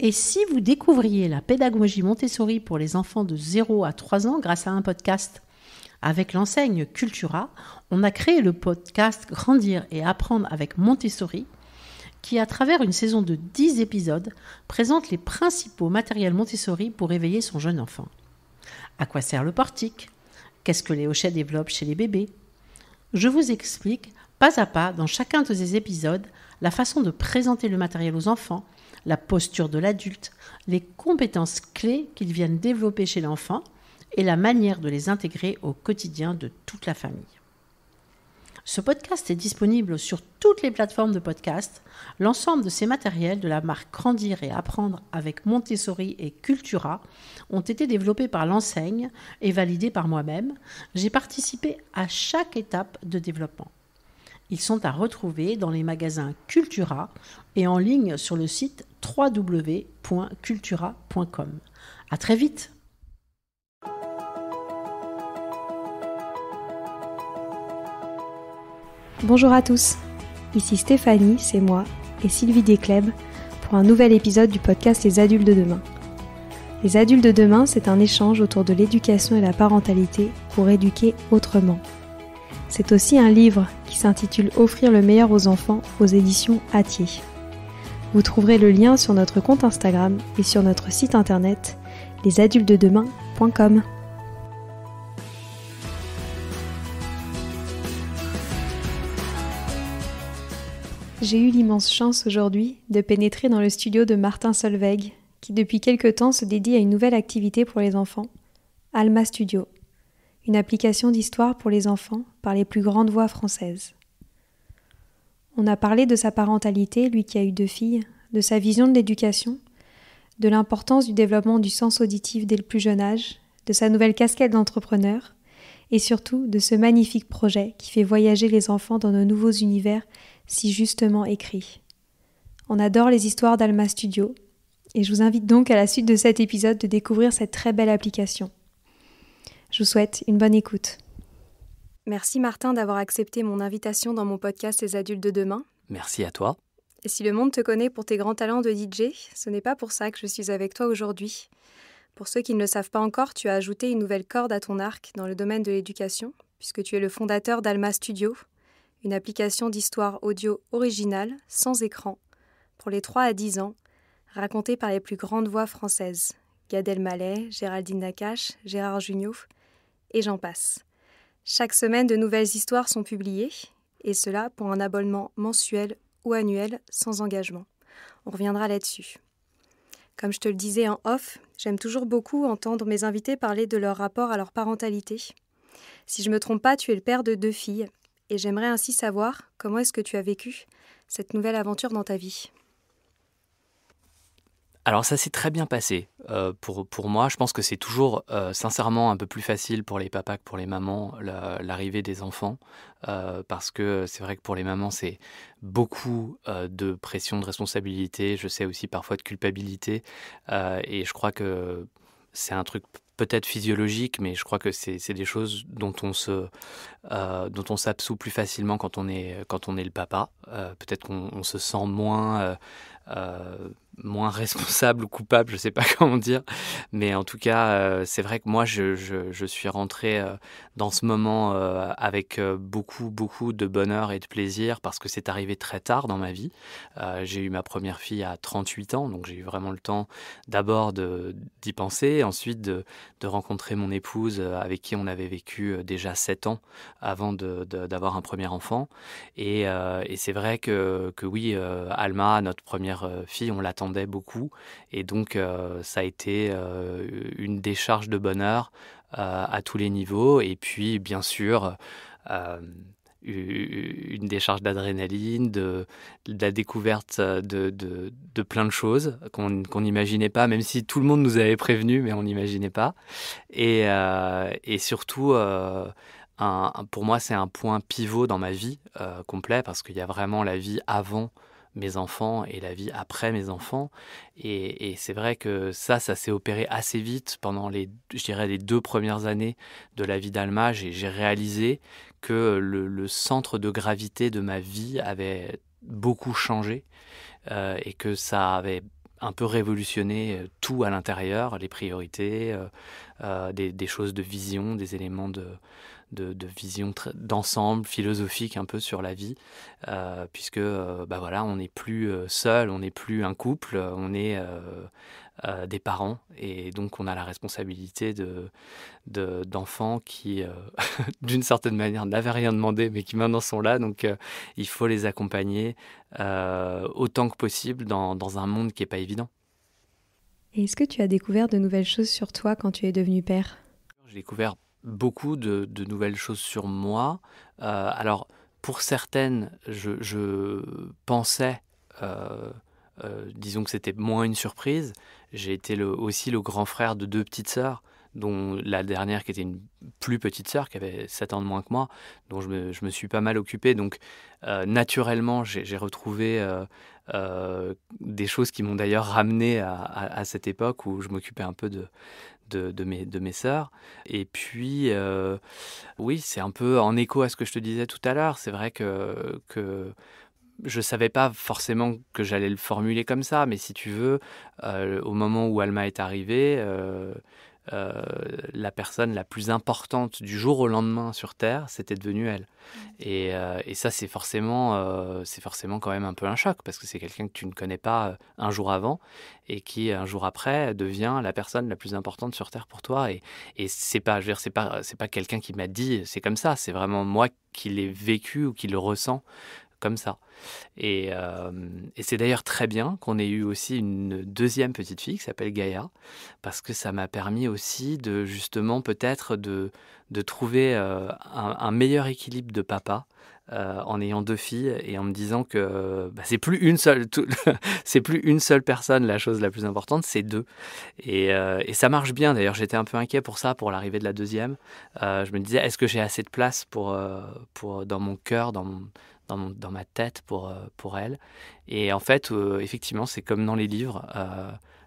Et si vous découvriez la pédagogie Montessori pour les enfants de 0 à 3 ans grâce à un podcast? Avec l'enseigne Cultura, on a créé le podcast Grandir et apprendre avec Montessori, qui, à travers une saison de 10 épisodes, présente les principaux matériels Montessori pour éveiller son jeune enfant. À quoi sert le portique? Qu'est-ce que les hochets développent chez les bébés? Je vous explique, pas à pas, dans chacun de ces épisodes, la façon de présenter le matériel aux enfants, la posture de l'adulte, les compétences clés qu'ils viennent développer chez l'enfant et la manière de les intégrer au quotidien de toute la famille. Ce podcast est disponible sur toutes les plateformes de podcast. L'ensemble de ces matériels de la marque Grandir et apprendre avec Montessori et Cultura ont été développés par l'enseigne et validés par moi-même. J'ai participé à chaque étape de développement. Ils sont à retrouver dans les magasins Cultura et en ligne sur le site www.cultura.com. À très vite! Bonjour à tous, ici Stéphanie, c'est moi, et Sylvie Descleb pour un nouvel épisode du podcast Les Adultes de demain. Les Adultes de demain, c'est un échange autour de l'éducation et la parentalité pour éduquer autrement. C'est aussi un livre qui s'intitule Offrir le meilleur aux enfants aux éditions Hatier. Vous trouverez le lien sur notre compte Instagram et sur notre site internet lesadultesdedemain.com. J'ai eu l'immense chance aujourd'hui de pénétrer dans le studio de Martin Solveig, qui depuis quelque temps se dédie à une nouvelle activité pour les enfants, Alma Studio, une application d'histoire pour les enfants par les plus grandes voix françaises. On a parlé de sa parentalité, lui qui a eu 2 filles, de sa vision de l'éducation, de l'importance du développement du sens auditif dès le plus jeune âge, de sa nouvelle casquette d'entrepreneur, et surtout de ce magnifique projet qui fait voyager les enfants dans de nouveaux univers si justement écrits. On adore les histoires d'Alma Studio, et je vous invite donc à la suite de cet épisode de découvrir cette très belle application. Je vous souhaite une bonne écoute. Merci Martin d'avoir accepté mon invitation dans mon podcast Les Adultes de demain. Merci à toi. Et si le monde te connaît pour tes grands talents de DJ, ce n'est pas pour ça que je suis avec toi aujourd'hui. Pour ceux qui ne le savent pas encore, tu as ajouté une nouvelle corde à ton arc dans le domaine de l'éducation, puisque tu es le fondateur d'Alma Studio, une application d'histoire audio originale, sans écran, pour les 3 à 10 ans, racontée par les plus grandes voix françaises, Gad Elmaleh, Géraldine Nakache, Gérard Jugnot, et j'en passe. Chaque semaine, de nouvelles histoires sont publiées, et cela pour un abonnement mensuel ou annuel sans engagement. On reviendra là-dessus. Comme je te le disais en off, j'aime toujours beaucoup entendre mes invités parler de leur rapport à leur parentalité. Si je ne me trompe pas, tu es le père de 2 filles, et j'aimerais ainsi savoir comment est-ce que tu as vécu cette nouvelle aventure dans ta vie. Alors ça s'est très bien passé pour moi. Je pense que c'est toujours sincèrement un peu plus facile pour les papas que pour les mamans l'arrivée des enfants. Parce que c'est vrai que pour les mamans c'est beaucoup de pression, de responsabilité. Je sais aussi parfois de culpabilité. Et je crois que c'est un truc peut-être physiologique, mais je crois que c'est des choses dont on s'absout plus facilement quand on est le papa. Peut-être qu'on se sent moins responsable ou coupable, je sais pas comment dire, mais en tout cas c'est vrai que moi je suis rentré dans ce moment avec beaucoup de bonheur et de plaisir parce que c'est arrivé très tard dans ma vie. J'ai eu ma première fille à 38 ans, donc j'ai eu vraiment le temps d'abord d'y penser, ensuite de rencontrer mon épouse avec qui on avait vécu déjà 7 ans avant d'avoir un premier enfant, et c'est vrai que oui, Alma, notre première fille, on l'attendait beaucoup, et donc ça a été une décharge de bonheur à tous les niveaux, et puis bien sûr une décharge d'adrénaline, de la découverte de plein de choses qu'on n'imaginait pas, même si tout le monde nous avait prévenus, mais on n'imaginait pas, et surtout pour moi c'est un point pivot dans ma vie complet, parce qu'il y a vraiment la vie avant mes enfants et la vie après mes enfants, et c'est vrai que ça s'est opéré assez vite pendant les 2 premières années de la vie d'Alma. J'ai réalisé que le centre de gravité de ma vie avait beaucoup changé, et que ça avait un peu révolutionner tout à l'intérieur, les priorités, des choses de vision, des éléments de vision d'ensemble, philosophique un peu sur la vie, puisque voilà, on n'est plus seul, on n'est plus un couple, on est des parents, et donc on a la responsabilité d'enfants qui, d'une certaine manière, n'avaient rien demandé, mais qui maintenant sont là, donc il faut les accompagner autant que possible dans un monde qui n'est pas évident. Et est-ce que tu as découvert de nouvelles choses sur toi quand tu es devenu père ? J'ai découvert beaucoup de nouvelles choses sur moi. Alors, pour certaines, je pensais, disons que c'était moins une surprise. J'ai été aussi le grand frère de 2 petites sœurs, dont la dernière qui était une plus petite sœur, qui avait 7 ans de moins que moi, dont je me suis pas mal occupé. Donc, naturellement, j'ai retrouvé des choses qui m'ont d'ailleurs ramené à cette époque où je m'occupais un peu de mes sœurs. Et puis, oui, c'est un peu en écho à ce que je te disais tout à l'heure. C'est vrai que je savais pas forcément que j'allais le formuler comme ça, mais si tu veux, au moment où Alma est arrivée, la personne la plus importante du jour au lendemain sur Terre, c'était devenue elle. Et ça, c'est forcément quand même un peu un choc, parce que c'est quelqu'un que tu ne connais pas un jour avant, et qui, un jour après, devient la personne la plus importante sur Terre pour toi. Et c'est pas, je veux dire, c'est pas quelqu'un qui m'a dit c'est comme ça, c'est vraiment moi qui l'ai vécu ou qui le ressens comme ça. Et c'est d'ailleurs très bien qu'on ait eu aussi une deuxième petite fille qui s'appelle Gaïa, parce que ça m'a permis aussi de, justement, peut-être de trouver un meilleur équilibre de papa, en ayant 2 filles, et en me disant que c'est plus une seule, c'est plus une seule personne la chose la plus importante, c'est 2. Et ça marche bien. D'ailleurs, j'étais un peu inquiet pour ça, pour l'arrivée de la deuxième. Je me disais, est-ce que j'ai assez de place pour dans mon cœur, dans ma tête pour elle. Et en fait, effectivement, c'est comme dans les livres,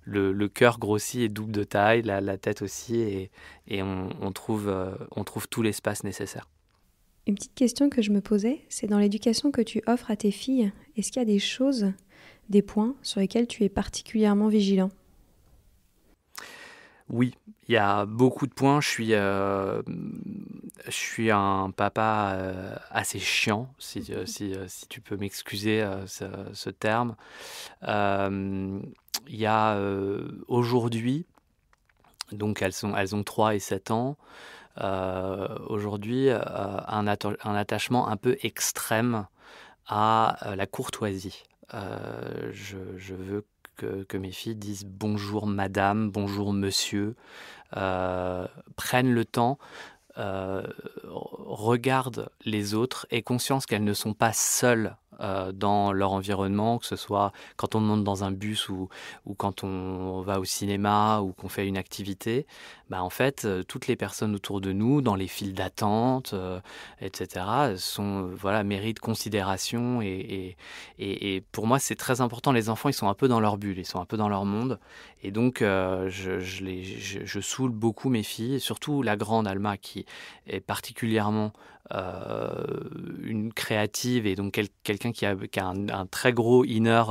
le cœur grossit et double de taille, la tête aussi, et on trouve tout l'espace nécessaire. Une petite question que je me posais, c'est dans l'éducation que tu offres à tes filles, est-ce qu'il y a des choses, des points sur lesquels tu es particulièrement vigilant ? Oui, il y a beaucoup de points. Je suis un papa assez chiant, si tu peux m'excuser ce terme. Il y a aujourd'hui, donc elles ont 3 et 7 ans, aujourd'hui, un attachement un peu extrême à la courtoisie. Je veux que mes filles disent bonjour madame, bonjour monsieur, prennent le temps, regardent les autres, aient conscience qu'elles ne sont pas seules dans leur environnement, que ce soit quand on monte dans un bus ou quand on va au cinéma ou qu'on fait une activité. En fait, toutes les personnes autour de nous, dans les files d'attente, etc., méritent considération. Et pour moi, c'est très important. Les enfants, ils sont un peu dans leur bulle, ils sont un peu dans leur monde. Et donc, je saoule beaucoup mes filles, surtout la grande Alma, qui est particulièrement une créative, et donc quelqu'un qui a un très gros inner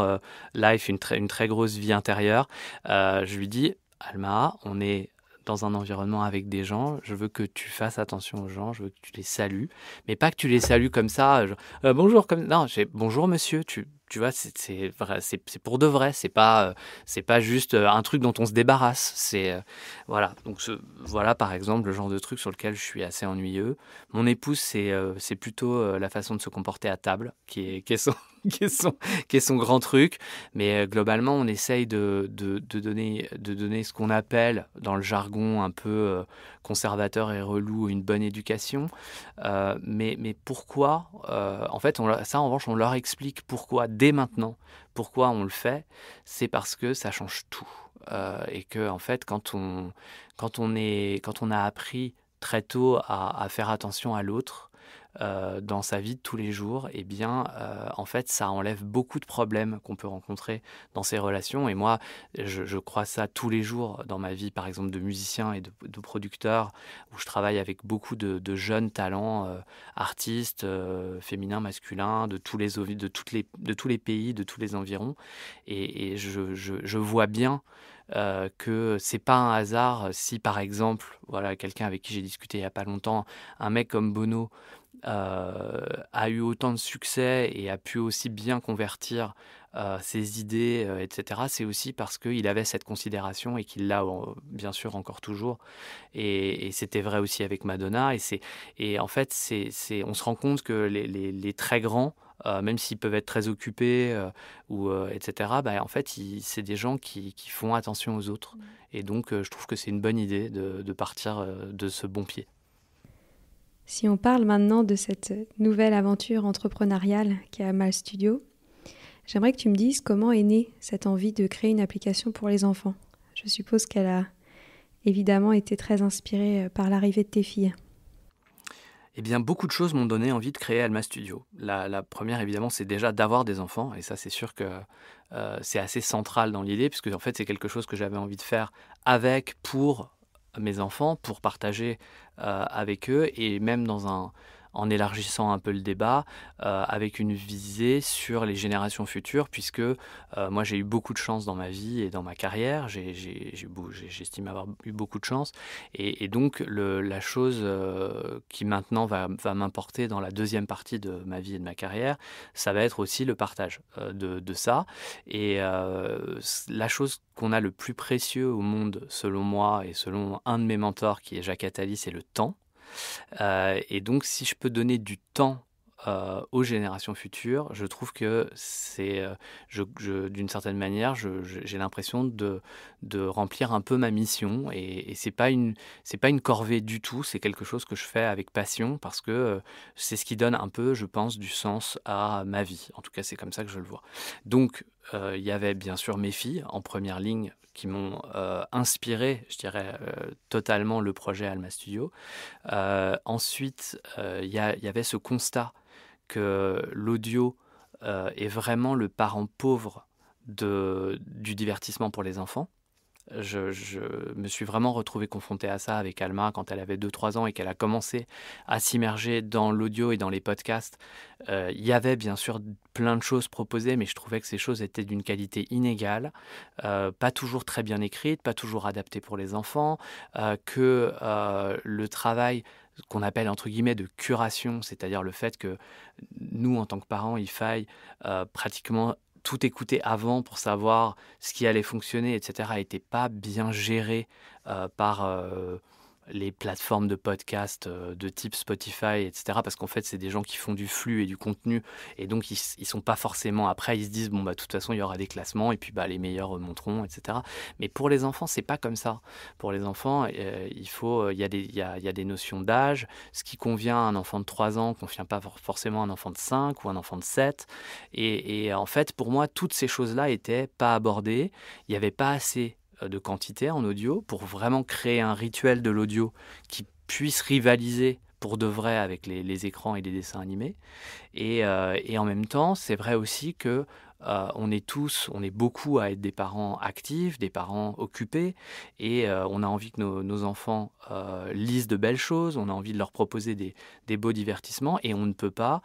life, une très grosse vie intérieure. Je lui dis, Alma, on est dans un environnement avec des gens, je veux que tu fasses attention aux gens, je veux que tu les salues, mais pas que tu les salues comme ça, bonjour, non, bonjour monsieur, tu vois, c'est pour de vrai, c'est pas juste un truc dont on se débarrasse, voilà. Donc voilà, par exemple, le genre de truc sur lequel je suis assez ennuyeux. Mon épouse, c'est plutôt la façon de se comporter à table qui est son grand truc, mais globalement on essaye de donner ce qu'on appelle dans le jargon un peu conservateur et relou une bonne éducation, mais pourquoi en fait ça en revanche on leur explique pourquoi dès maintenant, pourquoi on le fait, c'est parce que ça change tout, et que en fait quand on a appris très tôt à faire attention à l'autre, dans sa vie de tous les jours, eh bien, en fait, ça enlève beaucoup de problèmes qu'on peut rencontrer dans ses relations. Et moi, je crois ça tous les jours dans ma vie, par exemple, de musicien et de producteur, où je travaille avec beaucoup de jeunes talents, artistes, féminins, masculins, de tous les pays, de tous les environs. Et je vois bien que c'est pas un hasard si, par exemple, voilà, quelqu'un avec qui j'ai discuté il y a pas longtemps, un mec comme Bono, a eu autant de succès et a pu aussi bien convertir ses idées, etc. C'est aussi parce qu'il avait cette considération et qu'il l'a bien sûr encore toujours. Et c'était vrai aussi avec Madonna. Et en fait, on se rend compte que les très grands, même s'ils peuvent être très occupés, etc., bah, en fait, c'est des gens qui font attention aux autres. Et donc, je trouve que c'est une bonne idée de partir de ce bon pied. Si on parle maintenant de cette nouvelle aventure entrepreneuriale qui est Amal Studio, j'aimerais que tu me dises comment est née cette envie de créer une application pour les enfants. Je suppose qu'elle a évidemment été très inspirée par l'arrivée de tes filles. Eh bien, beaucoup de choses m'ont donné envie de créer Alma Studio. La première, évidemment, c'est déjà d'avoir des enfants. Et ça, c'est sûr que c'est assez central dans l'idée, puisque en fait, c'est quelque chose que j'avais envie de faire pour mes enfants, pour partager avec eux, et même en élargissant un peu le débat, avec une visée sur les générations futures, puisque moi j'ai eu beaucoup de chance dans ma vie et dans ma carrière, j'estime avoir eu beaucoup de chance, et donc la chose qui maintenant va m'importer dans la deuxième partie de ma vie et de ma carrière, ça va être aussi le partage de ça, et la chose qu'on a le plus précieux au monde, selon moi et selon un de mes mentors qui est Jacques Attali, c'est le temps. Et donc, si je peux donner du temps aux générations futures, je trouve que c'est, d'une certaine manière, j'ai l'impression de remplir un peu ma mission. Et c'est pas une corvée du tout. C'est quelque chose que je fais avec passion parce que c'est ce qui donne un peu, je pense, du sens à ma vie. En tout cas, c'est comme ça que je le vois. Donc, il y avait bien sûr mes filles en première ligne qui m'ont inspiré, je dirais, totalement le projet Alma Studio. Ensuite, il y avait ce constat que l'audio est vraiment le parent pauvre du divertissement pour les enfants. Je me suis vraiment retrouvé confronté à ça avec Alma quand elle avait 2-3 ans et qu'elle a commencé à s'immerger dans l'audio et dans les podcasts. Il y avait bien sûr plein de choses proposées, mais je trouvais que ces choses étaient d'une qualité inégale, pas toujours très bien écrites, pas toujours adaptées pour les enfants, que le travail qu'on appelle entre guillemets de curation, c'est-à-dire le fait que nous, en tant que parents, il faille pratiquement tout écouter avant pour savoir ce qui allait fonctionner, etc., n'était pas bien géré par les plateformes de podcast de type Spotify, etc., parce qu'en fait, c'est des gens qui font du flux et du contenu, et donc ils sont pas forcément... Après, ils se disent, bon, bah, de toute façon, il y aura des classements, et puis bah, les meilleurs remonteront, etc. Mais pour les enfants, c'est pas comme ça. Pour les enfants, il y a des notions d'âge. Ce qui convient à un enfant de 3 ans convient pas forcément à un enfant de 5 ou un enfant de 7. Et en fait, pour moi, toutes ces choses-là étaient pas abordées. Il n'y avait pas assez de quantité en audio pour vraiment créer un rituel de l'audio qui puisse rivaliser pour de vrai avec les écrans et les dessins animés. Et en même temps, c'est vrai aussi que on est beaucoup à être des parents actifs, des parents occupés, et on a envie que nos enfants lisent de belles choses, on a envie de leur proposer des beaux divertissements, et on ne peut pas,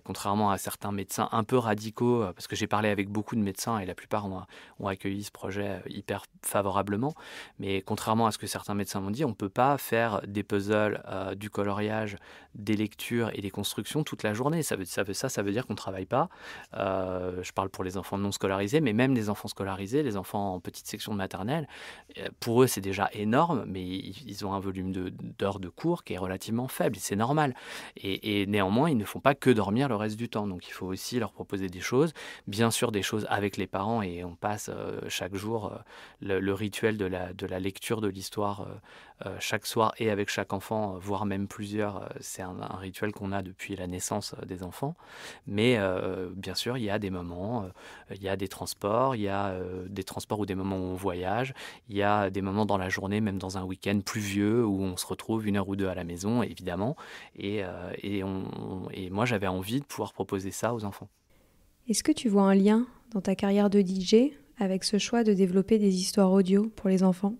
contrairement à certains médecins un peu radicaux, parce que j'ai parlé avec beaucoup de médecins et la plupart ont accueilli ce projet hyper favorablement, mais contrairement à ce que certains médecins m'ont dit, on ne peut pas faire des puzzles, du coloriage, des lectures et des constructions toute la journée. Ça veut dire qu'on ne travaille pas. Je parle pour les enfants non scolarisés, mais même les enfants scolarisés, les enfants en petite section de maternelle, pour eux c'est déjà énorme, mais ils ont un volume d'heures de cours qui est relativement faible, c'est normal. Et néanmoins, ils ne font pas que dormir le reste du temps, donc il faut aussi leur proposer des choses, bien sûr des choses avec les parents, et on passe chaque jour le rituel de la lecture de l'histoire chaque soir et avec chaque enfant, voire même plusieurs. C'est un rituel qu'on a depuis la naissance des enfants. Mais bien sûr, il y a des moments évidemment, il y a des transports, il y a des transports ou des moments où on voyage, il y a des moments dans la journée, même dans un week-end pluvieux, où on se retrouve 1 heure ou 2 à la maison, évidemment. Et moi, j'avais envie de pouvoir proposer ça aux enfants. Est-ce que tu vois un lien dans ta carrière de DJ avec ce choix de développer des histoires audio pour les enfants ?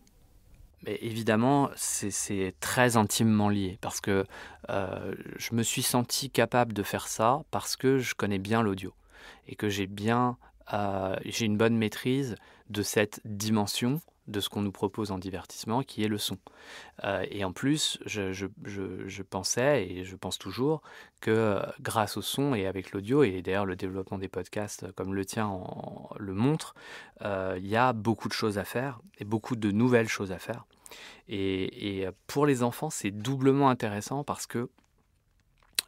Mais évidemment, c'est très intimement lié parce que je me suis senti capable de faire ça parce que je connais bien l'audio et que j'ai une bonne maîtrise de cette dimension de ce qu'on nous propose en divertissement qui est le son. Et en plus, je pensais et je pense toujours que grâce au son et avec l'audio, et d'ailleurs le développement des podcasts comme le tien le montre, il y a beaucoup de choses à faire et beaucoup de nouvelles choses à faire. Et pour les enfants, c'est doublement intéressant parce que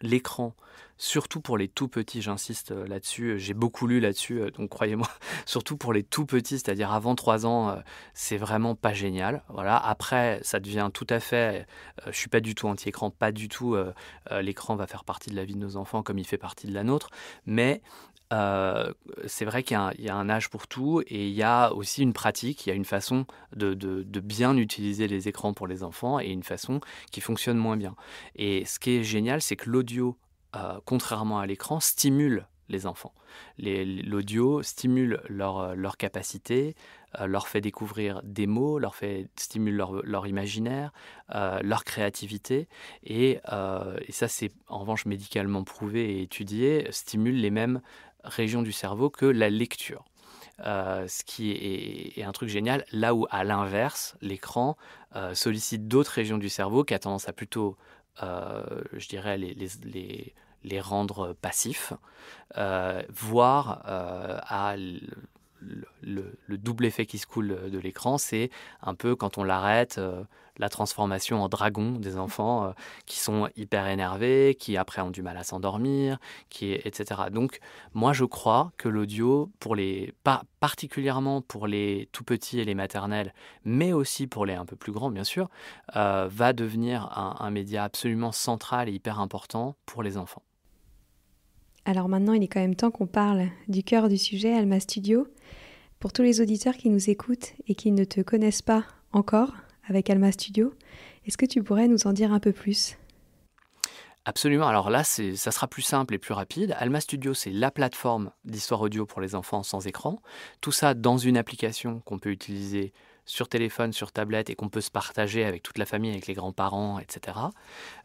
l'écran, surtout pour les tout petits, j'insiste là-dessus, j'ai beaucoup lu là-dessus, donc croyez-moi, surtout pour les tout petits, c'est-à-dire avant 3 ans, c'est vraiment pas génial. Voilà. Après, ça devient tout à fait, je suis pas du tout anti-écran, pas du tout, l'écran va faire partie de la vie de nos enfants comme il fait partie de la nôtre, mais c'est vrai qu'il y a un âge pour tout et il y a aussi une pratique, il y a une façon de bien utiliser les écrans pour les enfants et une façon qui fonctionne moins bien. Et ce qui est génial, c'est que l'audio, contrairement à l'écran, stimule les enfants. L'audio stimule leur capacité, leur fait découvrir des mots, stimule leur imaginaire, leur créativité. Et ça, c'est en revanche médicalement prouvé et étudié, stimule les mêmes régions du cerveau que la lecture. Ce qui est un truc génial, là où à l'inverse, l'écran sollicite d'autres régions du cerveau qui a tendance à plutôt, je dirais, les rendre passifs, voire à le double effet qui se coule de l'écran, c'est un peu quand on l'arrête, la transformation en dragon des enfants qui sont hyper énervés, qui après ont du mal à s'endormir, etc. Donc moi je crois que l'audio, particulièrement pour les tout petits et les maternelles, mais aussi pour les un peu plus grands bien sûr, va devenir un média absolument central et hyper important pour les enfants. Alors maintenant, il est quand même temps qu'on parle du cœur du sujet, Alma Studio. Pour tous les auditeurs qui nous écoutent et qui ne te connaissent pas encore avec Alma Studio, est-ce que tu pourrais nous en dire un peu plus ? Absolument. Alors là, ça sera plus simple et plus rapide. Alma Studio, c'est la plateforme d'histoire audio pour les enfants sans écran. Tout ça dans une application qu'on peut utiliser sur téléphone, sur tablette et qu'on peut se partager avec toute la famille, avec les grands-parents, etc.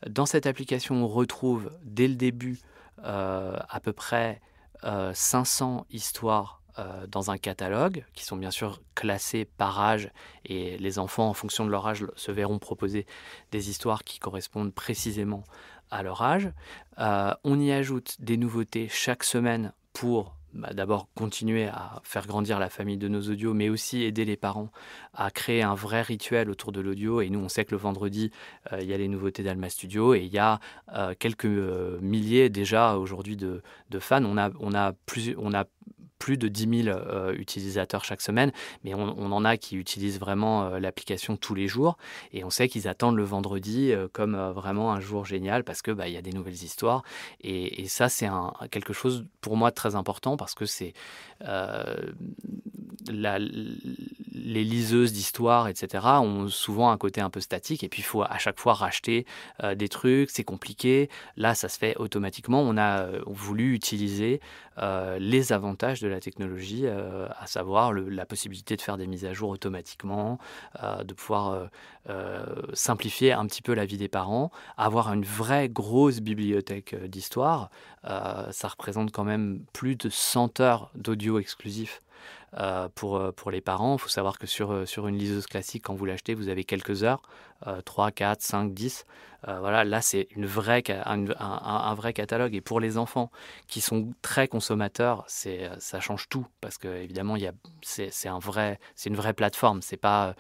Dans cette application, on retrouve dès le début à peu près 500 histoires dans un catalogue qui sont bien sûr classées par âge et les enfants en fonction de leur âge se verront proposer des histoires qui correspondent précisément à leur âge. On y ajoute des nouveautés chaque semaine pour d'abord continuer à faire grandir la famille de nos audios, mais aussi aider les parents à créer un vrai rituel autour de l'audio. Et nous, on sait que le vendredi, il y a les nouveautés d'Alma Studio et il y a quelques milliers déjà aujourd'hui de fans. On a plus de 10 000 utilisateurs chaque semaine, mais on en a qui utilisent vraiment l'application tous les jours et on sait qu'ils attendent le vendredi comme vraiment un jour génial parce que il y a des nouvelles histoires et ça c'est quelque chose pour moi de très important parce que c'est les liseuses d'histoire, etc., ont souvent un côté un peu statique et puis il faut à chaque fois racheter des trucs, c'est compliqué. Là, ça se fait automatiquement. On a voulu utiliser les avantages de la technologie, à savoir la possibilité de faire des mises à jour automatiquement, de pouvoir simplifier un petit peu la vie des parents, avoir une vraie grosse bibliothèque d'histoire. Ça représente quand même plus de 100 heures d'audio exclusif pour les parents. Il faut savoir que sur une liseuse classique, quand vous l'achetez, vous avez quelques heures, 3, 4, 5, 10. Voilà, là, c'est un vrai catalogue. Et pour les enfants qui sont très consommateurs, ça change tout. Parce qu'évidemment, c'est une vraie plateforme. Ce n'est pas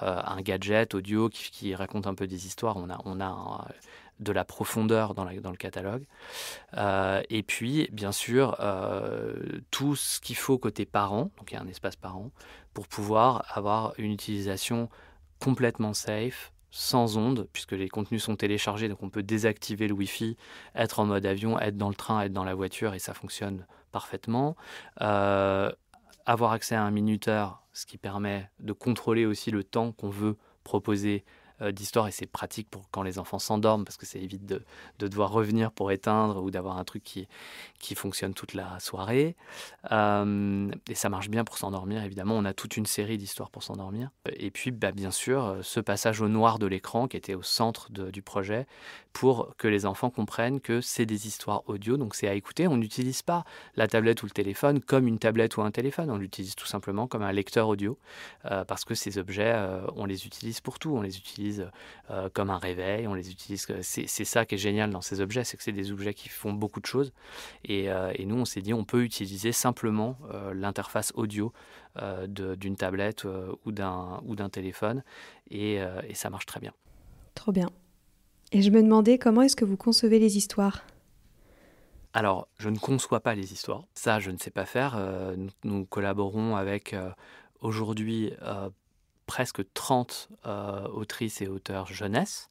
un gadget audio qui raconte un peu des histoires. On a de la profondeur dans le catalogue. Et puis, bien sûr, tout ce qu'il faut côté parents, donc il y a un espace parents, pour pouvoir avoir une utilisation complètement safe, sans ondes, puisque les contenus sont téléchargés, donc on peut désactiver le Wi-Fi, être en mode avion, être dans le train, être dans la voiture, et ça fonctionne parfaitement. Avoir accès à un minuteur, ce qui permet de contrôler aussi le temps qu'on veut proposer d'histoire, et c'est pratique pour quand les enfants s'endorment parce que ça évite de devoir revenir pour éteindre ou d'avoir un truc qui fonctionne toute la soirée. Et ça marche bien pour s'endormir, évidemment. On a toute une série d'histoires pour s'endormir. Et puis, bien sûr, ce passage au noir de l'écran qui était au centre du projet pour que les enfants comprennent que c'est des histoires audio, donc c'est à écouter. On n'utilise pas la tablette ou le téléphone comme une tablette ou un téléphone. On l'utilise tout simplement comme un lecteur audio parce que ces objets, on les utilise pour tout. On les utilise comme un réveil, on les utilise. C'est ça qui est génial dans ces objets, c'est que c'est des objets qui font beaucoup de choses. Et nous, on s'est dit, on peut utiliser simplement l'interface audio d'une tablette ou d'un téléphone, et ça marche très bien. Trop bien. Et je me demandais, comment est-ce que vous concevez les histoires ? Alors, je ne conçois pas les histoires. Ça, je ne sais pas faire. Nous collaborons avec aujourd'hui presque 30 autrices et auteurs jeunesse,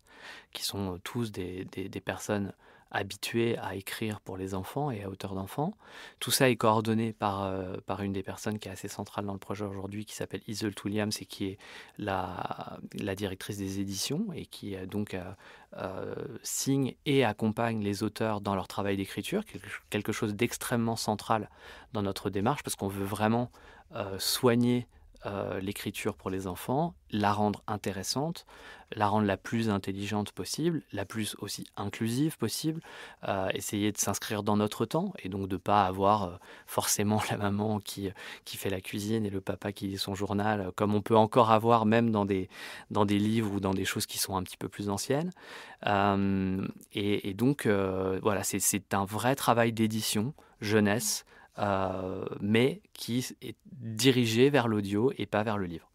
qui sont tous des personnes habituées à écrire pour les enfants et à hauteur d'enfants. Tout ça est coordonné par une des personnes qui est assez centrale dans le projet aujourd'hui, qui s'appelle Iseult Williams, et qui est la directrice des éditions, et qui donc signe et accompagne les auteurs dans leur travail d'écriture, quelque chose d'extrêmement central dans notre démarche, parce qu'on veut vraiment soigner l'écriture pour les enfants, la rendre intéressante, la rendre la plus intelligente possible, la plus aussi inclusive possible, essayer de s'inscrire dans notre temps, et donc de ne pas avoir forcément la maman qui fait la cuisine et le papa qui lit son journal, comme on peut encore avoir même dans des livres ou dans des choses qui sont un petit peu plus anciennes. Et donc, voilà, c'est un vrai travail d'édition jeunesse, mais qui est dirigé vers l'audio et pas vers le livre.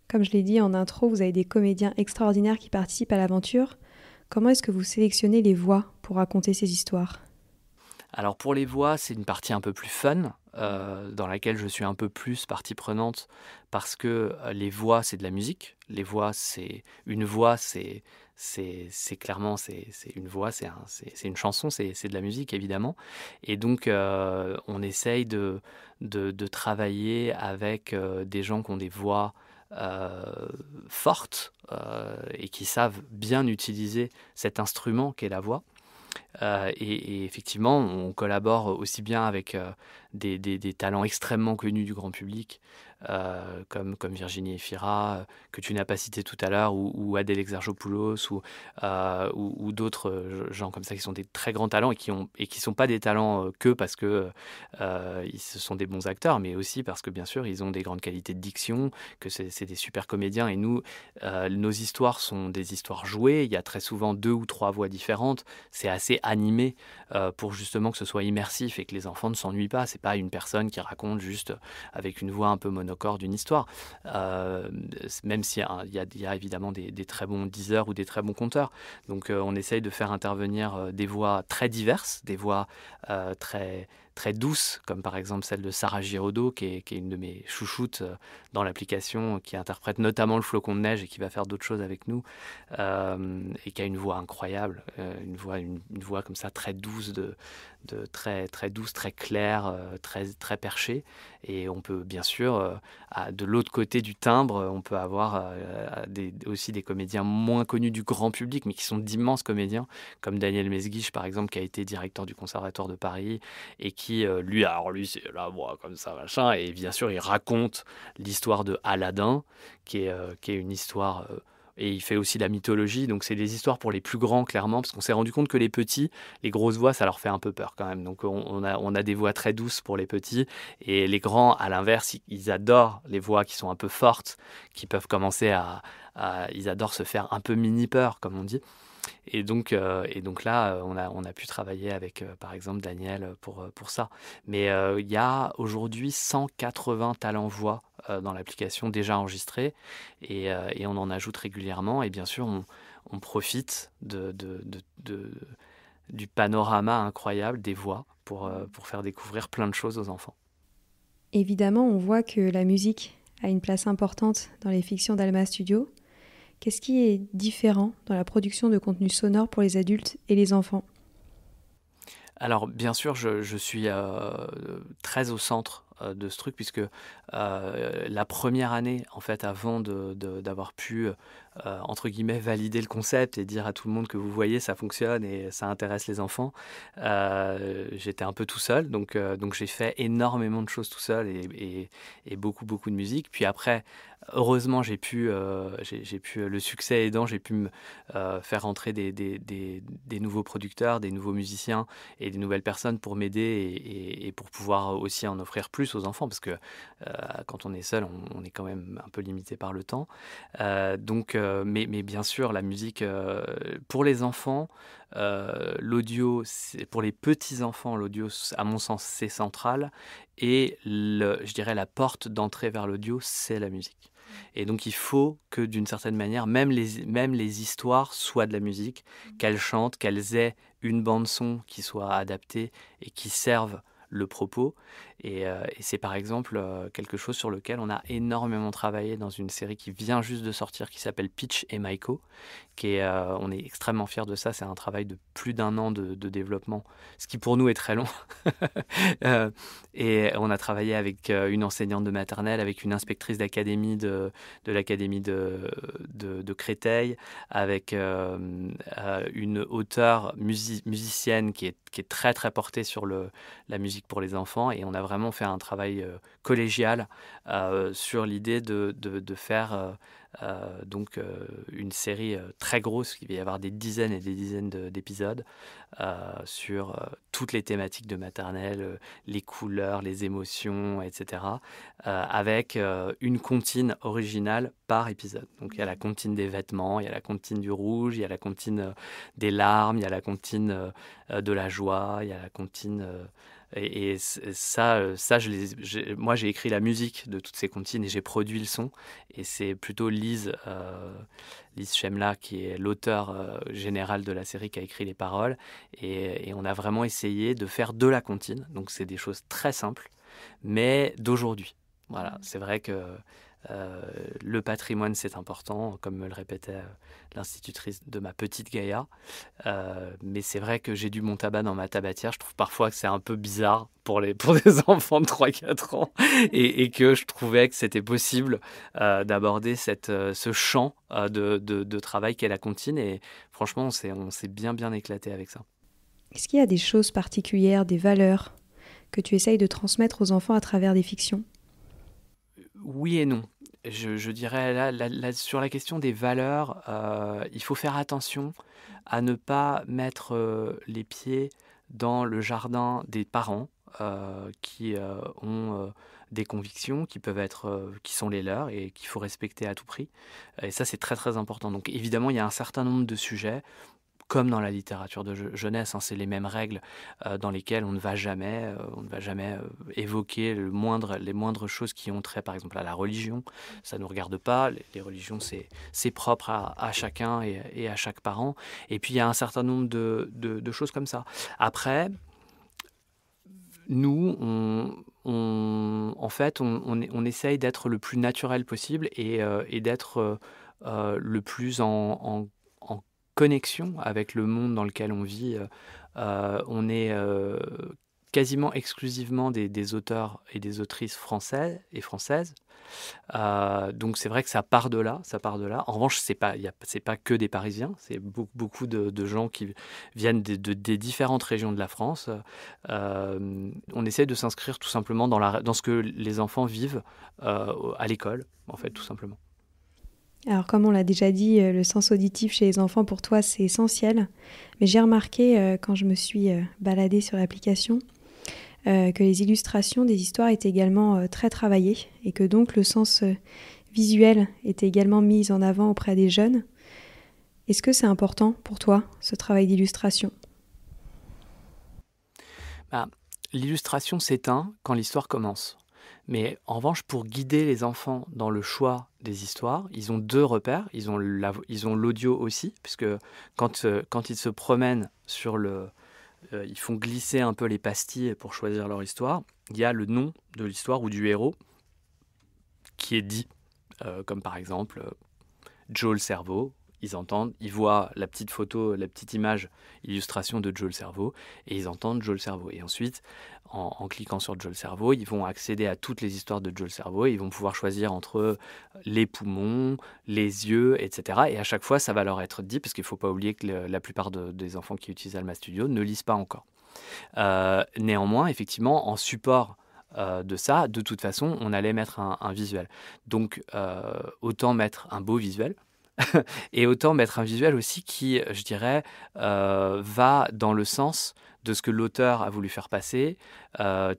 Comme je l'ai dit en intro, vous avez des comédiens extraordinaires qui participent à l'aventure. Comment est-ce que vous sélectionnez les voix pour raconter ces histoires ? Alors pour les voix, c'est une partie un peu plus fun, dans laquelle je suis un peu plus partie prenante, parce que les voix, c'est de la musique. Les voix, c'est une voix, c'est clairement une voix, c'est une chanson, c'est de la musique évidemment. Et donc on essaye de travailler avec des gens qui ont des voix fortes et qui savent bien utiliser cet instrument qu'est la voix. Et effectivement, on collabore aussi bien avec des talents extrêmement connus du grand public, comme Virginie Efira, que tu n'as pas cité tout à l'heure, ou Adèle Exarchopoulos, ou d'autres gens comme ça qui sont des très grands talents et qui sont pas des talents que parce que ce sont des bons acteurs, mais aussi parce que bien sûr ils ont des grandes qualités de diction, que c'est des super comédiens. Et nous, nos histoires sont des histoires jouées. Il y a très souvent 2 ou 3 voix différentes. C'est assez animé pour justement que ce soit immersif et que les enfants ne s'ennuient pas. C'est pas une personne qui raconte juste avec une voix un peu monocorde une histoire, même s'il y a évidemment des très bons diseurs ou des très bons conteurs. Donc on essaye de faire intervenir des voix très diverses, des voix très douces, comme par exemple celle de Sarah Giraudot, qui est une de mes chouchoutes dans l'application, qui interprète notamment le flocon de neige et qui va faire d'autres choses avec nous, et qui a une voix incroyable, une voix comme ça très douce, très douce, très claire, très perchée. Et on peut bien sûr, de l'autre côté du timbre, on peut avoir aussi des comédiens moins connus du grand public, mais qui sont d'immenses comédiens, comme Daniel Mesguich par exemple, qui a été directeur du Conservatoire de Paris, et qui, lui c'est la voix comme ça, machin, et bien sûr il raconte l'histoire de Aladdin, qui est une histoire... et il fait aussi la mythologie, donc c'est des histoires pour les plus grands, clairement, parce qu'on s'est rendu compte que les petits, les grosses voix, ça leur fait un peu peur quand même. Donc on a des voix très douces pour les petits, et les grands, à l'inverse, ils adorent les voix qui sont un peu fortes, qui peuvent commencer ils adorent se faire un peu mini-peur, comme on dit. Et donc là, on a pu travailler avec, par exemple, Daniel pour ça. Mais il y a aujourd'hui 180 talents voix dans l'application déjà enregistrés, et on en ajoute régulièrement. Et bien sûr, on profite du panorama incroyable des voix pour faire découvrir plein de choses aux enfants. Évidemment, on voit que la musique a une place importante dans les fictions d'Alma Studio. Qu'est-ce qui est différent dans la production de contenu sonore pour les adultes et les enfants ? Alors, bien sûr, je suis très au centre de ce truc, puisque la première année, en fait, avant d'avoir pu, entre guillemets, valider le concept et dire à tout le monde que vous voyez, ça fonctionne et ça intéresse les enfants, j'étais un peu tout seul. Donc j'ai fait énormément de choses tout seul et beaucoup, beaucoup de musique. Puis après, heureusement, j'ai pu le succès aidant, j'ai pu me faire rentrer des nouveaux producteurs, des nouveaux musiciens et des nouvelles personnes pour m'aider et pour pouvoir aussi en offrir plus aux enfants, parce que quand on est seul, on est quand même un peu limité par le temps. Mais bien sûr, la musique, pour les enfants, l'audio, pour les petits-enfants, l'audio, à mon sens, c'est central. Et je dirais la porte d'entrée vers l'audio, c'est la musique. Et donc il faut que d'une certaine manière, même les histoires soient de la musique, qu'elles chantent, qu'elles aient une bande son qui soit adaptée et qui serve le propos. Et c'est par exemple quelque chose sur lequel on a énormément travaillé dans une série qui vient juste de sortir, qui s'appelle Peach et Maiko, on est extrêmement fiers de ça. C'est un travail de plus d'1 an de développement, ce qui pour nous est très long. Et on a travaillé avec une enseignante de maternelle, avec une inspectrice d'académie de l'académie de Créteil, avec une auteure musicienne qui est très très portée sur la musique pour les enfants. Et on a vraiment fait un travail collégial sur l'idée de faire une série très grosse. Il va y avoir des dizaines et des dizaines d'épisodes sur toutes les thématiques de maternelle, les couleurs, les émotions, etc. Avec une comptine originale par épisode. Donc il y a la comptine des vêtements, il y a la comptine du rouge, il y a la comptine des larmes, il y a la comptine de la joie, il y a la comptine... moi j'ai écrit la musique de toutes ces comptines et j'ai produit le son. Et c'est plutôt Lise Chemla, qui est l'auteur général de la série, qui a écrit les paroles. Et on a vraiment essayé de faire de la comptine. Donc c'est des choses très simples, mais d'aujourd'hui. Voilà, c'est vrai que le patrimoine, c'est important, comme me le répétait l'institutrice de ma petite Gaïa. Mais c'est vrai que j'ai du Montauban dans ma tabatière. Je trouve parfois que c'est un peu bizarre pour des enfants de 3-4 ans et que je trouvais que c'était possible d'aborder ce champ de travail qu'est la comptine. Et franchement, on s'est bien éclaté avec ça. Est-ce qu'il y a des choses particulières, des valeurs que tu essayes de transmettre aux enfants à travers des fictions ? Oui et non. Je dirais là, sur la question des valeurs, il faut faire attention à ne pas mettre les pieds dans le jardin des parents qui ont des convictions qui sont les leurs et qu'il faut respecter à tout prix. Et ça, c'est très très important. Donc évidemment, il y a un certain nombre de sujets, comme dans la littérature de jeunesse, c'est les mêmes règles dans lesquelles on ne va jamais évoquer les moindres choses qui ont trait, par exemple, à la religion. Ça ne nous regarde pas. Les religions, c'est propre à chacun et à chaque parent. Et puis, il y a un certain nombre de choses comme ça. Après, nous, en fait, on essaye d'être le plus naturel possible et d'être le plus en connexion avec le monde dans lequel on vit. On est quasiment exclusivement des auteurs et des autrices français et françaises. Donc c'est vrai que ça part de là. En revanche, c'est pas que des Parisiens, c'est beaucoup de gens qui viennent des différentes régions de la France. On essaie de s'inscrire tout simplement dans ce que les enfants vivent à l'école, en fait, tout simplement. Alors comme on l'a déjà dit, le sens auditif chez les enfants pour toi c'est essentiel, mais j'ai remarqué quand je me suis baladée sur l'application que les illustrations des histoires étaient également très travaillées et que donc le sens visuel était également mis en avant auprès des jeunes. Est-ce que c'est important pour toi, ce travail d'illustration ? L'illustration s'éteint quand l'histoire commence. Mais en revanche, pour guider les enfants dans le choix des histoires, ils ont 2 repères. Ils ont l'audio aussi, puisque quand ils se promènent ils font glisser un peu les pastilles pour choisir leur histoire. Il y a le nom de l'histoire ou du héros qui est dit, comme par exemple Joe le cerveau, ils entendent, ils voient la petite photo, la petite image, illustration de Joe le cerveau, et ils entendent Joe le cerveau. Et ensuite, en cliquant sur Joe le cerveau, ils vont accéder à toutes les histoires de Joe le cerveau, et ils vont pouvoir choisir entre les poumons, les yeux, etc. Et à chaque fois, ça va leur être dit, parce qu'il ne faut pas oublier que la plupart des enfants qui utilisent Alma Studio ne lisent pas encore. Néanmoins, effectivement, en support de ça, de toute façon, on allait mettre un visuel. Donc, autant mettre un beau visuel, et autant mettre un visuel aussi qui, je dirais, va dans le sens de ce que l'auteur a voulu faire passer.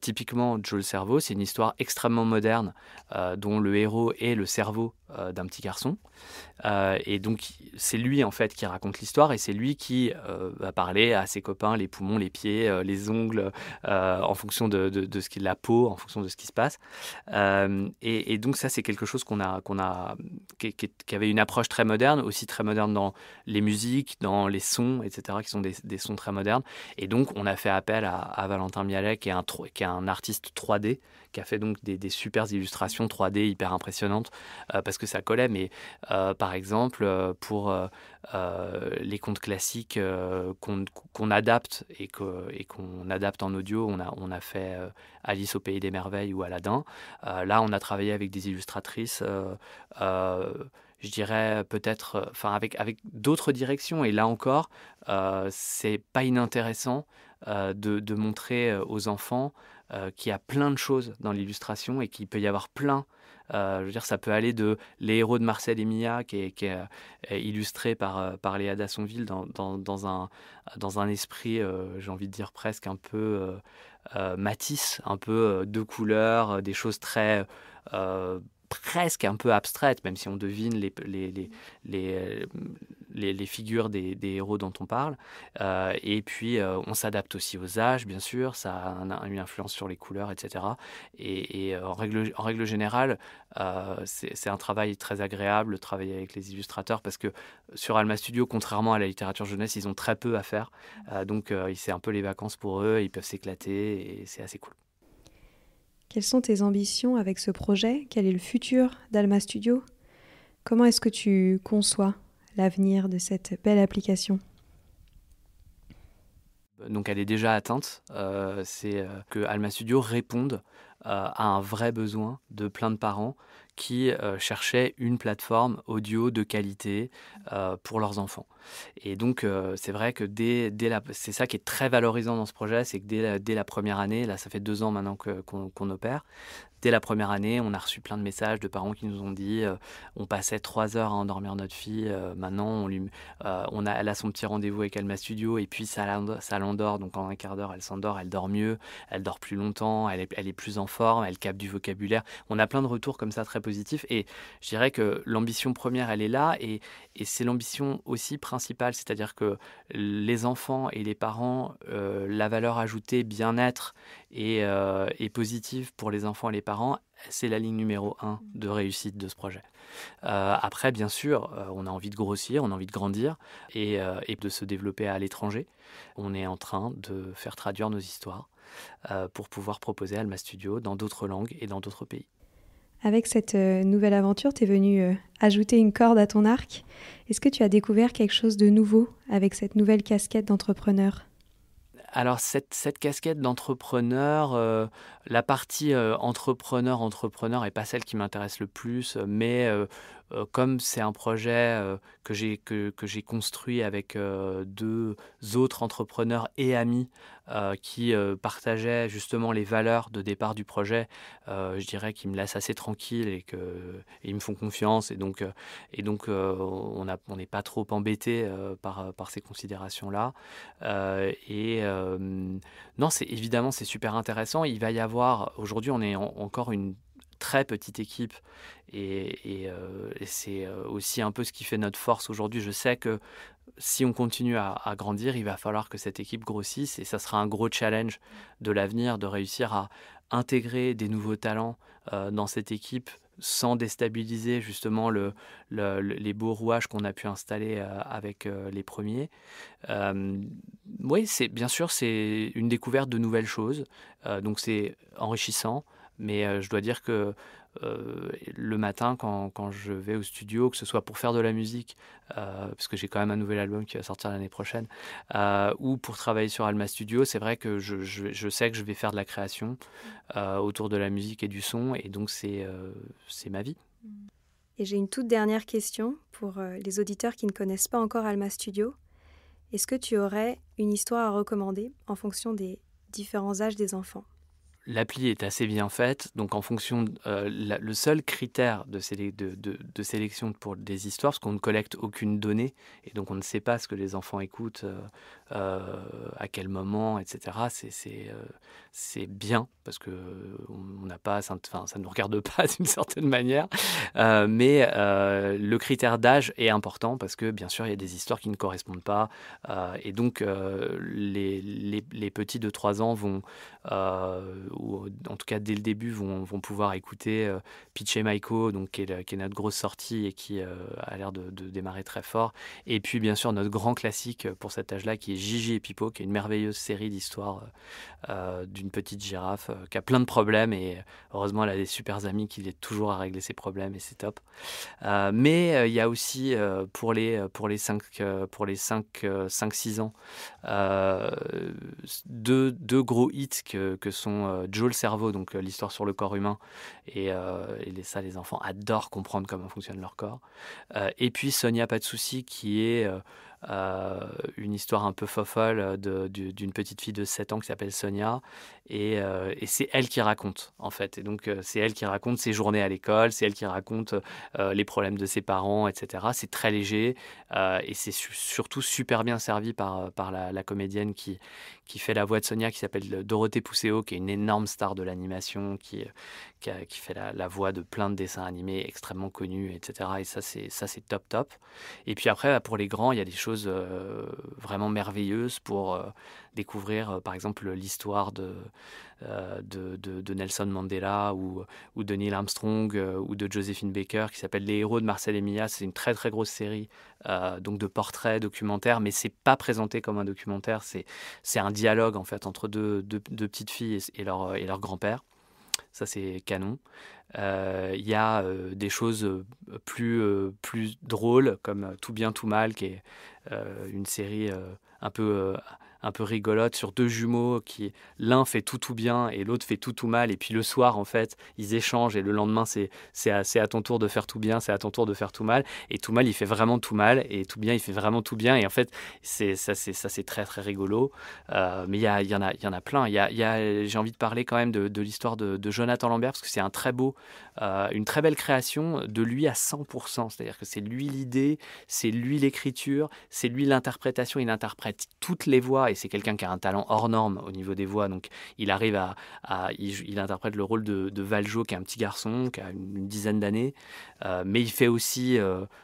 Typiquement, Joe le cerveau, c'est une histoire extrêmement moderne dont le héros est le cerveau d'un petit garçon. Et donc, c'est lui, en fait, qui raconte l'histoire et c'est lui qui va parler à ses copains, les poumons, les pieds, les ongles, en fonction de ce qui est la peau, en fonction de ce qui se passe. Et donc, ça, c'est quelque chose qui avait une approche très moderne, aussi très moderne dans les musiques, dans les sons, etc., qui sont des sons très modernes. Et donc, on a fait appel à Valentin Mialet, qui est un artiste 3D, qui a fait donc des super illustrations 3D hyper impressionnantes, parce que ça collait. Mais par exemple, pour les contes classiques qu'on adapte et qu'on adapte en audio, on a fait Alice au Pays des Merveilles ou Aladdin. Là, on a travaillé avec des illustratrices, je dirais peut-être, avec d'autres directions. Et là encore, c'est pas inintéressant de montrer aux enfants qu'il y a plein de choses dans l'illustration et qu'il peut y avoir plein. Je veux dire, ça peut aller de Les héros de Marcel et Mia, qui est illustré par Léa Dassonville dans un esprit, j'ai envie de dire presque un peu Matisse, un peu de couleurs, des choses très presque un peu abstraites, même si on devine les figures des héros dont on parle. Et puis, on s'adapte aussi aux âges, bien sûr, ça a une influence sur les couleurs, etc. Et en règle générale, c'est un travail très agréable de travailler avec les illustrateurs parce que sur Alma Studio, contrairement à la littérature jeunesse, ils ont très peu à faire. Donc, c'est un peu les vacances pour eux, ils peuvent s'éclater et c'est assez cool. Quelles sont tes ambitions avec ce projet? Quel est le futur d'Alma Studio? Comment est-ce que tu conçois l'avenir de cette belle application? Donc elle est déjà atteinte, c'est que Alma Studio réponde à un vrai besoin de plein de parents qui cherchaient une plateforme audio de qualité pour leurs enfants. Et donc c'est vrai que c'est ça qui est très valorisant dans ce projet, c'est que dès la première année, là ça fait 2 ans maintenant qu'on opère, dès la première année, on a reçu plein de messages de parents qui nous ont dit on passait 3 heures à endormir notre fille, maintenant elle a son petit rendez-vous avec Alma Studio et puis ça l'endort, donc en un quart d'heure elle s'endort, elle dort mieux, elle dort plus longtemps, elle est plus en forme, elle capte du vocabulaire. On a plein de retours comme ça très positifs et je dirais que l'ambition première elle est là et c'est l'ambition aussi principale, c'est-à-dire que les enfants et les parents, la valeur ajoutée bien-être et positive pour les enfants et les parents, c'est la ligne numéro 1 de réussite de ce projet. Après, bien sûr, on a envie de grossir, on a envie de grandir et de se développer à l'étranger. On est en train de faire traduire nos histoires pour pouvoir proposer Alma Studio dans d'autres langues et dans d'autres pays. Avec cette nouvelle aventure, tu es venu ajouter une corde à ton arc. Est-ce que tu as découvert quelque chose de nouveau avec cette nouvelle casquette d'entrepreneur ? Alors cette casquette d'entrepreneur, la partie entrepreneur n'est pas celle qui m'intéresse le plus, mais comme c'est un projet que j'ai construit avec 2 autres entrepreneurs et amis qui partageaient justement les valeurs de départ du projet, je dirais qu'ils me laissent assez tranquille et ils me font confiance et donc on n'est pas trop embêté par ces considérations-là. Non, évidemment c'est super intéressant. Il va y avoir aujourd'hui on est encore une très petite équipe et c'est aussi un peu ce qui fait notre force aujourd'hui. Je sais que si on continue à grandir, il va falloir que cette équipe grossisse et ça sera un gros challenge de l'avenir de réussir à intégrer des nouveaux talents dans cette équipe sans déstabiliser justement les beaux rouages qu'on a pu installer avec les premiers. Oui, bien sûr, c'est une découverte de nouvelles choses, donc c'est enrichissant, mais je dois dire que le matin quand je vais au studio, que ce soit pour faire de la musique, parce que j'ai quand même un nouvel album qui va sortir l'année prochaine, ou pour travailler sur Alma Studio, c'est vrai que je sais que je vais faire de la création autour de la musique et du son, et donc c'est ma vie. Et j'ai une toute dernière question pour les auditeurs qui ne connaissent pas encore Alma Studio. Est-ce que tu aurais une histoire à recommander en fonction des différents âges des enfants ? L'appli est assez bien faite, donc en fonction, le seul critère de sélection pour des histoires, parce qu'on ne collecte aucune donnée, et donc on ne sait pas ce que les enfants écoutent, à quel moment, etc. C'est bien, parce que on n'a pas, ça ne nous regarde pas d'une certaine manière, mais le critère d'âge est important, parce que bien sûr il y a des histoires qui ne correspondent pas, et donc les petits de 3 ans vont... ou en tout cas dès le début vont pouvoir écouter Pitch et Maiko, donc qui est notre grosse sortie et qui a l'air de démarrer très fort, et puis bien sûr notre grand classique pour cet âge-là qui est Gigi et Pipo, qui est une merveilleuse série d'histoires d'une petite girafe qui a plein de problèmes, et heureusement elle a des super amis qui l'aident toujours à régler ses problèmes, et c'est top. Mais il y a aussi pour les 5-6 ans deux gros hits que sont Joe le cerveau, donc l'histoire sur le corps humain, et ça les enfants adorent comprendre comment fonctionne leur corps, et puis Sonia pas de souci, qui est une histoire un peu fofolle d'une petite fille de 7 ans qui s'appelle Sonia, et c'est elle qui raconte en fait, et donc c'est elle qui raconte ses journées à l'école, c'est elle qui raconte les problèmes de ses parents, etc. C'est très léger, et c'est surtout super bien servi par la comédienne qui fait la voix de Sonia, qui s'appelle Dorothée Pousseau, qui est une énorme star de l'animation, qui fait la voix de plein de dessins animés extrêmement connus, etc. Et ça c'est top. Et puis après, pour les grands, il y a des choses vraiment merveilleuses pour découvrir, par exemple, l'histoire de Nelson Mandela ou de Neil Armstrong ou de Josephine Baker, qui s'appelle Les héros de Marcel et Mia. C'est une très très grosse série donc de portraits documentaires, mais c'est pas présenté comme un documentaire, c'est un dialogue en fait entre deux petites filles et leur grand-père. Ça c'est canon. Il y a des choses plus drôles, comme Tout bien tout mal, qui est une série un peu rigolote sur deux jumeaux qui l'un fait tout bien et l'autre fait tout mal, et puis le soir en fait ils échangent, et le lendemain c'est à ton tour de faire tout bien, c'est à ton tour de faire tout mal, et tout mal il fait vraiment tout mal, et tout bien il fait vraiment tout bien, et en fait c'est très très rigolo. Mais il y en a plein. J'ai envie de parler quand même de l'histoire de Jonathan Lambert, parce que c'est une très belle création de lui à 100%, c'est-à-dire que c'est lui l'idée, c'est lui l'écriture, c'est lui l'interprétation, il interprète toutes les voix, et c'est quelqu'un qui a un talent hors norme au niveau des voix, donc il arrive il interprète le rôle de Valjo, qui est un petit garçon qui a une dizaine d'années, mais il fait aussi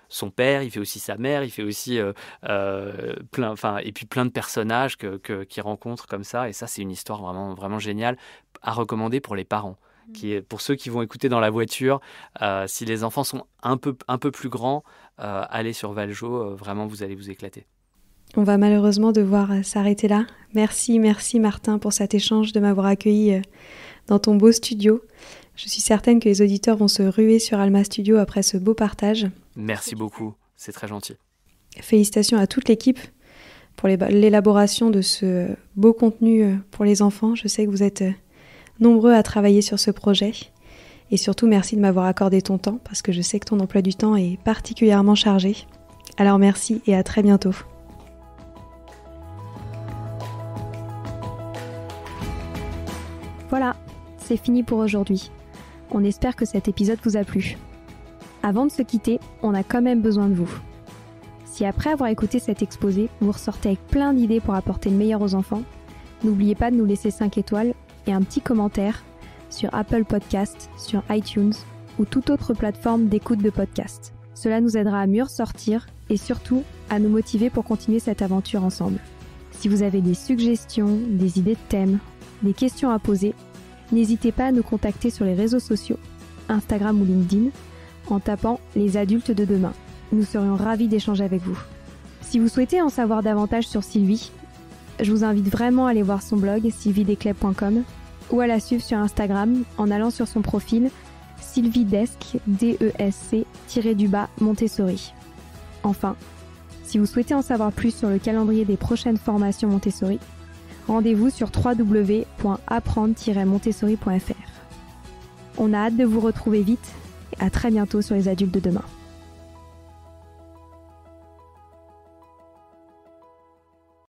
son père, il fait aussi sa mère, il fait aussi et puis plein de personnages qu'il rencontre comme ça, et ça c'est une histoire vraiment, vraiment géniale à recommander pour les parents. Pour ceux qui vont écouter dans la voiture, si les enfants sont un peu plus grands, allez sur Valjo, vraiment vous allez vous éclater. On va malheureusement devoir s'arrêter là. Merci Martin pour cet échange, de m'avoir accueilli dans ton beau studio. Je suis certaine que les auditeurs vont se ruer sur Alma Studio après ce beau partage. Merci beaucoup, c'est très gentil. Félicitations à toute l'équipe pour l'élaboration de ce beau contenu pour les enfants. Je sais que vous êtes nombreux à travailler sur ce projet. Et surtout, merci de m'avoir accordé ton temps, parce que je sais que ton emploi du temps est particulièrement chargé. Alors merci et à très bientôt. Voilà, c'est fini pour aujourd'hui. On espère que cet épisode vous a plu. Avant de se quitter, on a quand même besoin de vous. Si après avoir écouté cet exposé, vous ressortez avec plein d'idées pour apporter le meilleur aux enfants, n'oubliez pas de nous laisser 5 étoiles et un petit commentaire sur Apple Podcasts, sur iTunes ou toute autre plateforme d'écoute de podcast. Cela nous aidera à mieux ressortir et surtout à nous motiver pour continuer cette aventure ensemble. Si vous avez des suggestions, des idées de thèmes, des questions à poser, n'hésitez pas à nous contacter sur les réseaux sociaux, Instagram ou LinkedIn, en tapant « Les adultes de demain ». Nous serions ravis d'échanger avec vous. Si vous souhaitez en savoir davantage sur Sylvie, je vous invite vraiment à aller voir son blog sylviedesclèves.com ou à la suivre sur Instagram en allant sur son profil Sylvie Desc, DESC-Montessori. Enfin, si vous souhaitez en savoir plus sur le calendrier des prochaines formations Montessori, rendez-vous sur www.apprendre-montessori.fr. On a hâte de vous retrouver vite et à très bientôt sur Les Adultes de demain.